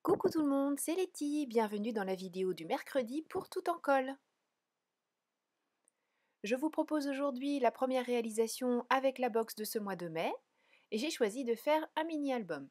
Coucou tout le monde, c'est Letty, bienvenue dans la vidéo du mercredi pour Tout en colle. Je vous propose aujourd'hui la première réalisation avec la box de ce mois de mai et j'ai choisi de faire un mini-album.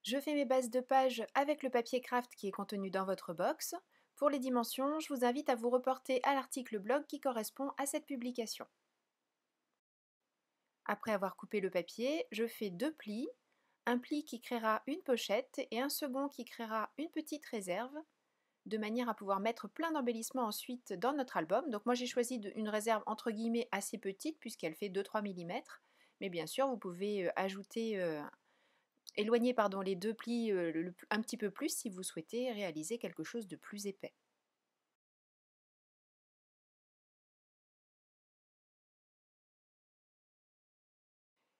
Je fais mes bases de page avec le papier craft qui est contenu dans votre box. Pour les dimensions, je vous invite à vous reporter à l'article blog qui correspond à cette publication. Après avoir coupé le papier, je fais deux plis, un pli qui créera une pochette et un second qui créera une petite réserve, de manière à pouvoir mettre plein d'embellissements ensuite dans notre album. Donc moi j'ai choisi une réserve entre guillemets assez petite puisqu'elle fait 2-3 mm, mais bien sûr vous pouvez éloigner les deux plis un petit peu plus si vous souhaitez réaliser quelque chose de plus épais.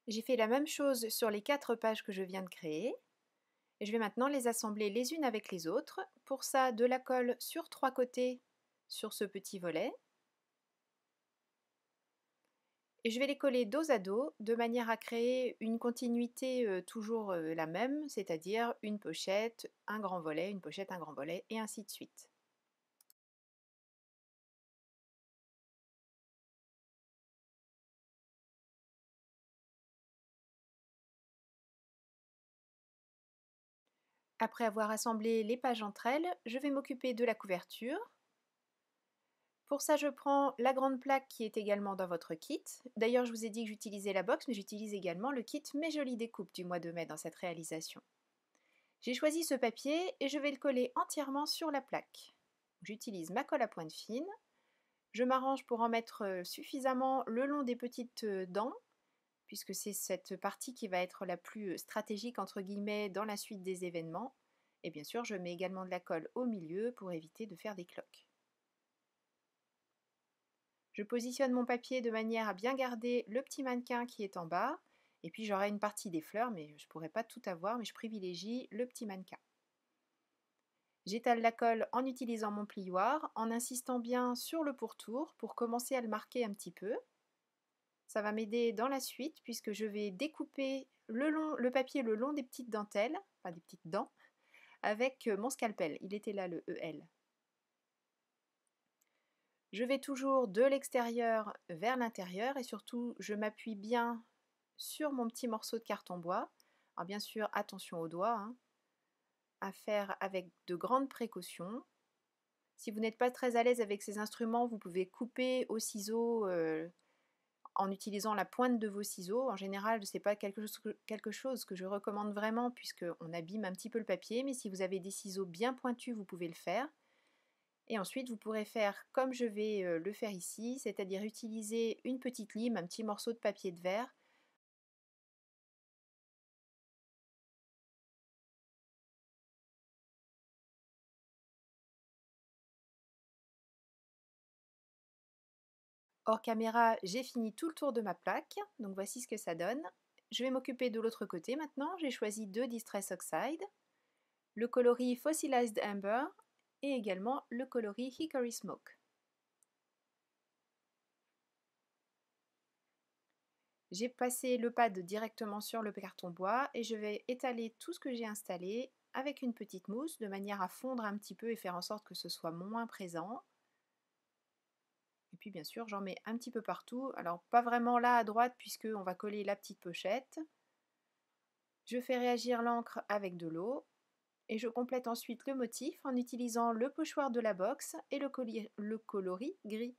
J'ai fait la même chose sur les 4 pages que je viens de créer. Et je vais maintenant les assembler les unes avec les autres. Pour ça, de la colle sur 3 côtés sur ce petit volet. Et je vais les coller dos à dos de manière à créer une continuité toujours la même, c'est-à-dire une pochette, un grand volet, une pochette, un grand volet, et ainsi de suite. Après avoir assemblé les pages entre elles, je vais m'occuper de la couverture. Pour ça, je prends la grande plaque qui est également dans votre kit. D'ailleurs, je vous ai dit que j'utilisais la box, mais j'utilise également le kit Mes Jolies Découpes du mois de mai dans cette réalisation. J'ai choisi ce papier et je vais le coller entièrement sur la plaque. J'utilise ma colle à pointe fine. Je m'arrange pour en mettre suffisamment le long des petites dents, puisque c'est cette partie qui va être la plus stratégique entre guillemets dans la suite des événements. Et bien sûr, je mets également de la colle au milieu pour éviter de faire des cloques. Je positionne mon papier de manière à bien garder le petit mannequin qui est en bas. Et puis j'aurai une partie des fleurs, mais je ne pourrai pas tout avoir, mais je privilégie le petit mannequin. J'étale la colle en utilisant mon plioir, en insistant bien sur le pourtour pour commencer à le marquer un petit peu. Ça va m'aider dans la suite puisque je vais découper le papier le long des petites dentelles, enfin des petites dents, avec mon scalpel. Il était là le EL. Je vais toujours de l'extérieur vers l'intérieur et surtout je m'appuie bien sur mon petit morceau de carton bois. Alors bien sûr, attention aux doigts, hein, à faire avec de grandes précautions. Si vous n'êtes pas très à l'aise avec ces instruments, vous pouvez couper au ciseau en utilisant la pointe de vos ciseaux. En général, ce n'est pas quelque chose que je recommande vraiment puisqu'on abîme un petit peu le papier, mais si vous avez des ciseaux bien pointus, vous pouvez le faire. Et ensuite, vous pourrez faire comme je vais le faire ici, c'est-à-dire utiliser une petite lime, un petit morceau de papier de verre. Hors caméra, j'ai fini tout le tour de ma plaque, donc voici ce que ça donne. Je vais m'occuper de l'autre côté maintenant. J'ai choisi deux Distress Oxide, le coloris Fossilized Amber et également le coloris Hickory Smoke. J'ai passé le pad directement sur le carton bois et je vais étaler tout ce que j'ai installé avec une petite mousse de manière à fondre un petit peu et faire en sorte que ce soit moins présent. Et puis bien sûr j'en mets un petit peu partout, alors pas vraiment là à droite puisque on va coller la petite pochette. Je fais réagir l'encre avec de l'eau et je complète ensuite le motif en utilisant le pochoir de la box et le coloris gris.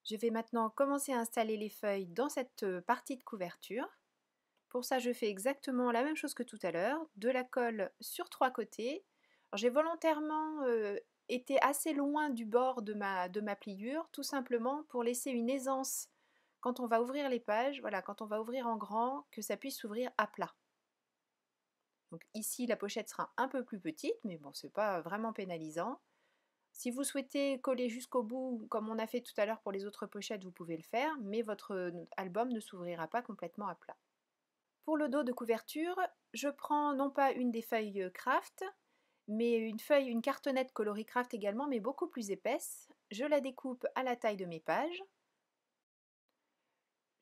Je vais maintenant commencer à installer les feuilles dans cette partie de couverture. Pour ça, je fais exactement la même chose que tout à l'heure, de la colle sur 3 côtés. J'ai volontairement été assez loin du bord de ma pliure, tout simplement pour laisser une aisance quand on va ouvrir les pages, voilà, quand on va ouvrir en grand, que ça puisse s'ouvrir à plat. Donc ici, la pochette sera un peu plus petite, mais bon, c'est pas vraiment pénalisant. Si vous souhaitez coller jusqu'au bout, comme on a fait tout à l'heure pour les autres pochettes, vous pouvez le faire, mais votre album ne s'ouvrira pas complètement à plat. Pour le dos de couverture, je prends non pas une des feuilles craft, mais une cartonnette coloris craft également, mais beaucoup plus épaisse. Je la découpe à la taille de mes pages.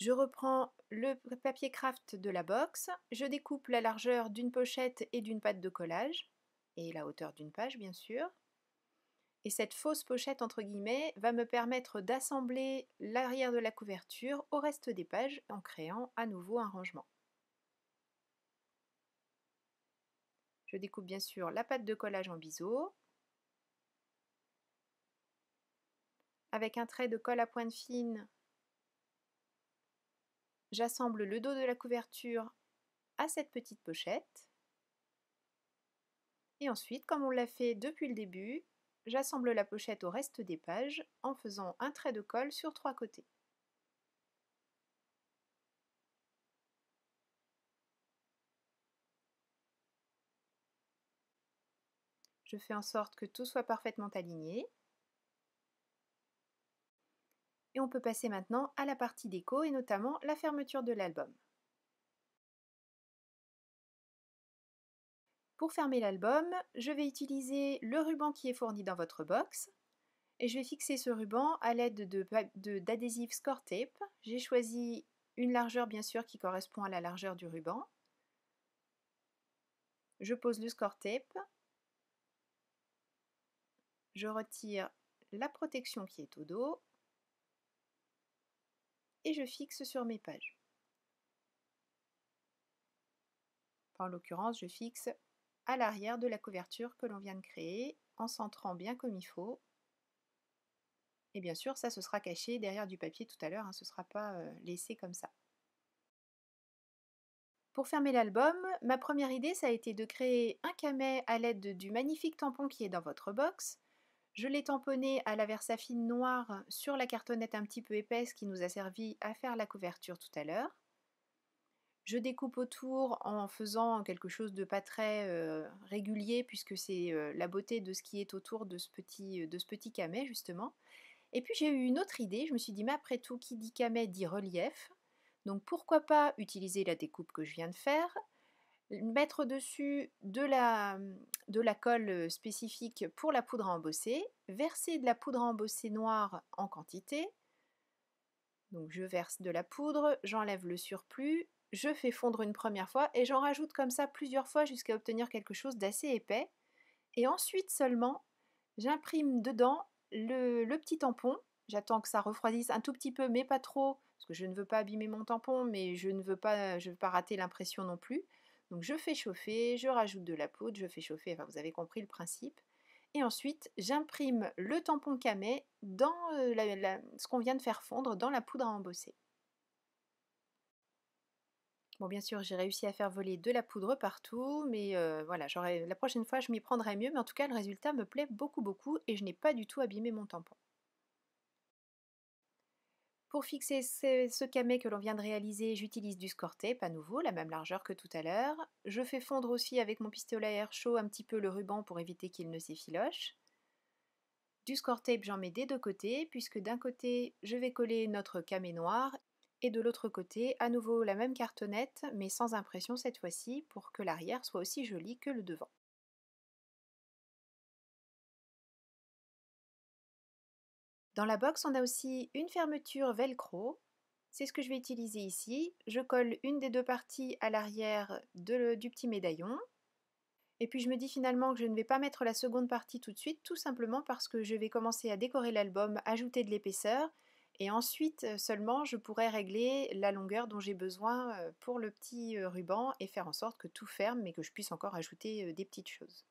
Je reprends le papier craft de la box, je découpe la largeur d'une pochette et d'une patte de collage, et la hauteur d'une page bien sûr. Et cette fausse pochette entre guillemets va me permettre d'assembler l'arrière de la couverture au reste des pages en créant à nouveau un rangement. Je découpe bien sûr la pâte de collage en biseau. Avec un trait de colle à pointe fine, j'assemble le dos de la couverture à cette petite pochette. Et ensuite, comme on l'a fait depuis le début, j'assemble la pochette au reste des pages en faisant un trait de colle sur 3 côtés. Je fais en sorte que tout soit parfaitement aligné. Et on peut passer maintenant à la partie déco et notamment la fermeture de l'album. Pour fermer l'album, je vais utiliser le ruban qui est fourni dans votre box et je vais fixer ce ruban à l'aide d'adhésif Score Tape. J'ai choisi une largeur bien sûr qui correspond à la largeur du ruban. Je pose le Score Tape, je retire la protection qui est au dos et je fixe sur mes pages. En l'occurrence, je fixe à l'arrière de la couverture que l'on vient de créer en centrant bien comme il faut. Et bien sûr, ça, ce sera caché derrière du papier tout à l'heure, hein, ce ne sera pas laissé comme ça. Pour fermer l'album, ma première idée, ça a été de créer un cammet à l'aide du magnifique tampon qui est dans votre box. Je l'ai tamponné à la Versafine noire sur la cartonnette un petit peu épaisse qui nous a servi à faire la couverture tout à l'heure. Je découpe autour en faisant quelque chose de pas très régulier puisque c'est la beauté de ce qui est autour de ce petit cammet justement. Et puis j'ai eu une autre idée, je me suis dit mais après tout qui dit cammet dit relief, donc pourquoi pas utiliser la découpe que je viens de faire, mettre dessus de la colle spécifique pour la poudre à embosser, verser de la poudre à embosser noire en quantité. Donc je verse de la poudre, j'enlève le surplus, je fais fondre une première fois et j'en rajoute comme ça plusieurs fois jusqu'à obtenir quelque chose d'assez épais. Et ensuite seulement, j'imprime dedans le petit tampon. J'attends que ça refroidisse un tout petit peu, mais pas trop, parce que je ne veux pas abîmer mon tampon, mais je ne veux pas rater l'impression non plus. Donc je fais chauffer, je rajoute de la poudre, je fais chauffer, enfin vous avez compris le principe. Et ensuite, j'imprime le tampon cammet dans ce qu'on vient de faire fondre dans la poudre à embosser. Bon, bien sûr, j'ai réussi à faire voler de la poudre partout, mais voilà, la prochaine fois, je m'y prendrai mieux, mais en tout cas, le résultat me plaît beaucoup, beaucoup, et je n'ai pas du tout abîmé mon tampon. Pour fixer ce cammet que l'on vient de réaliser, j'utilise du Score Tape à nouveau, la même largeur que tout à l'heure. Je fais fondre aussi avec mon pistolet à air chaud un petit peu le ruban pour éviter qu'il ne s'effiloche. Du Score Tape, j'en mets des deux côtés, puisque d'un côté, je vais coller notre cammet noir, et de l'autre côté, à nouveau la même cartonnette, mais sans impression cette fois-ci, pour que l'arrière soit aussi joli que le devant. Dans la box, on a aussi une fermeture velcro. C'est ce que je vais utiliser ici. Je colle une des deux parties à l'arrière du petit médaillon. Et puis je me dis finalement que je ne vais pas mettre la seconde partie tout de suite, tout simplement parce que je vais commencer à décorer l'album, ajouter de l'épaisseur, et ensuite seulement je pourrai régler la longueur dont j'ai besoin pour le petit ruban et faire en sorte que tout ferme, mais que je puisse encore ajouter des petites choses.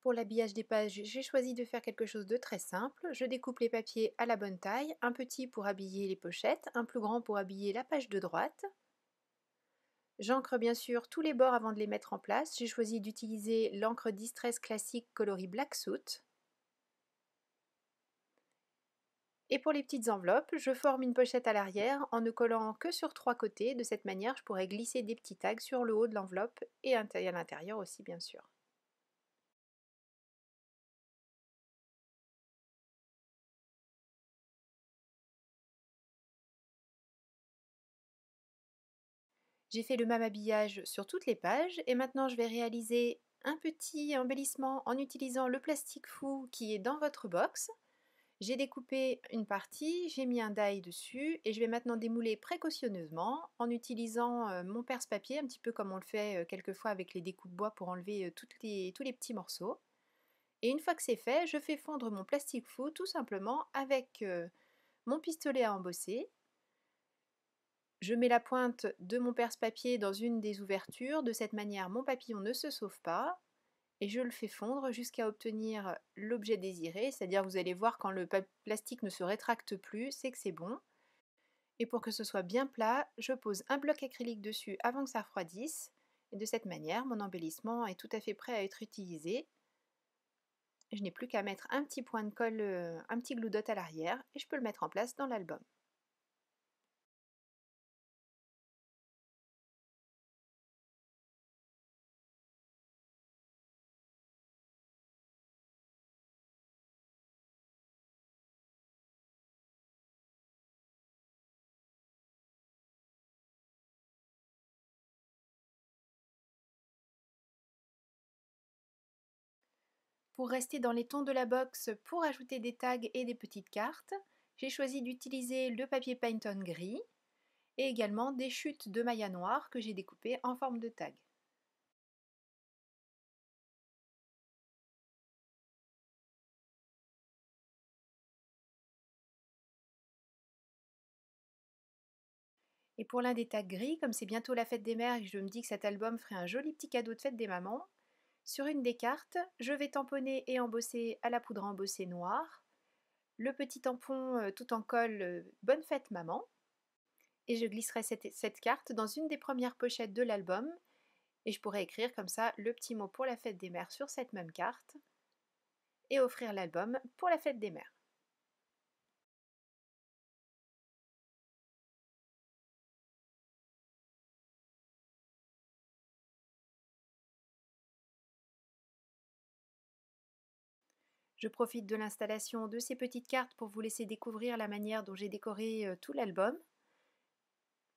Pour l'habillage des pages, j'ai choisi de faire quelque chose de très simple. Je découpe les papiers à la bonne taille, un petit pour habiller les pochettes, un plus grand pour habiller la page de droite. J'encre bien sûr tous les bords avant de les mettre en place. J'ai choisi d'utiliser l'encre Distress classique coloris Black Soot. Et pour les petites enveloppes, je forme une pochette à l'arrière en ne collant que sur 3 côtés. De cette manière, je pourrais glisser des petits tags sur le haut de l'enveloppe et à l'intérieur aussi bien sûr. J'ai fait le même habillage sur toutes les pages et maintenant je vais réaliser un petit embellissement en utilisant le plastique fou qui est dans votre box. J'ai découpé une partie, j'ai mis un die dessus et je vais maintenant démouler précautionneusement en utilisant mon perce-papier, un petit peu comme on le fait quelquefois avec les découpes bois pour enlever tous les petits morceaux. Et une fois que c'est fait, je fais fondre mon plastique fou tout simplement avec mon pistolet à embosser. Je mets la pointe de mon perce-papier dans une des ouvertures, de cette manière mon papillon ne se sauve pas. Et je le fais fondre jusqu'à obtenir l'objet désiré, c'est-à-dire vous allez voir quand le plastique ne se rétracte plus, c'est que c'est bon. Et pour que ce soit bien plat, je pose un bloc acrylique dessus avant que ça refroidisse. Et de cette manière, mon embellissement est tout à fait prêt à être utilisé. Je n'ai plus qu'à mettre un petit point de colle, un petit glue dot à l'arrière et je peux le mettre en place dans l'album. Pour rester dans les tons de la box, pour ajouter des tags et des petites cartes, j'ai choisi d'utiliser le papier Painton gris et également des chutes de maillat noir que j'ai découpées en forme de tag. Et pour l'un des tags gris, comme c'est bientôt la fête des mères et que je me dis que cet album ferait un joli petit cadeau de fête des mamans, sur une des cartes, je vais tamponner et embosser à la poudre à embosser noire le petit tampon tout en colle Bonne fête maman. Et je glisserai cette carte dans une des premières pochettes de l'album et je pourrais écrire comme ça le petit mot pour la fête des mères sur cette même carte et offrir l'album pour la fête des mères. Je profite de l'installation de ces petites cartes pour vous laisser découvrir la manière dont j'ai décoré tout l'album.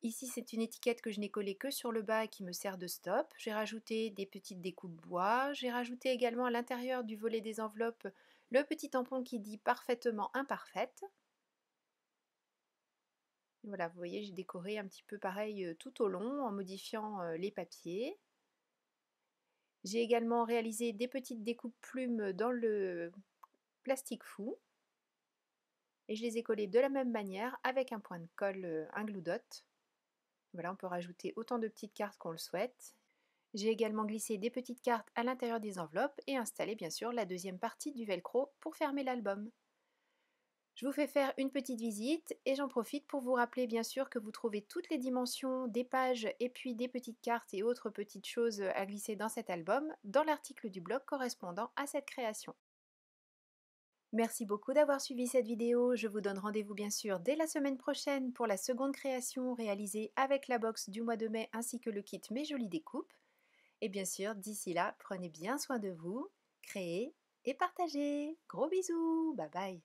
Ici, c'est une étiquette que je n'ai collée que sur le bas et qui me sert de stop. J'ai rajouté des petites découpes bois. J'ai rajouté également à l'intérieur du volet des enveloppes le petit tampon qui dit parfaitement imparfaite. Voilà, vous voyez, j'ai décoré un petit peu pareil tout au long en modifiant les papiers. J'ai également réalisé des petites découpes plumes dans le plastique fou. Et je les ai collées de la même manière avec un point de colle, un glue dot. Voilà, on peut rajouter autant de petites cartes qu'on le souhaite. J'ai également glissé des petites cartes à l'intérieur des enveloppes et installé bien sûr la deuxième partie du velcro pour fermer l'album. Je vous fais faire une petite visite et j'en profite pour vous rappeler bien sûr que vous trouvez toutes les dimensions des pages et puis des petites cartes et autres petites choses à glisser dans cet album dans l'article du blog correspondant à cette création. Merci beaucoup d'avoir suivi cette vidéo. Je vous donne rendez-vous bien sûr dès la semaine prochaine pour la seconde création réalisée avec la box du mois de mai ainsi que le kit Mes Jolies Découpes. Et bien sûr, d'ici là, prenez bien soin de vous, créez et partagez. Gros bisous, bye bye.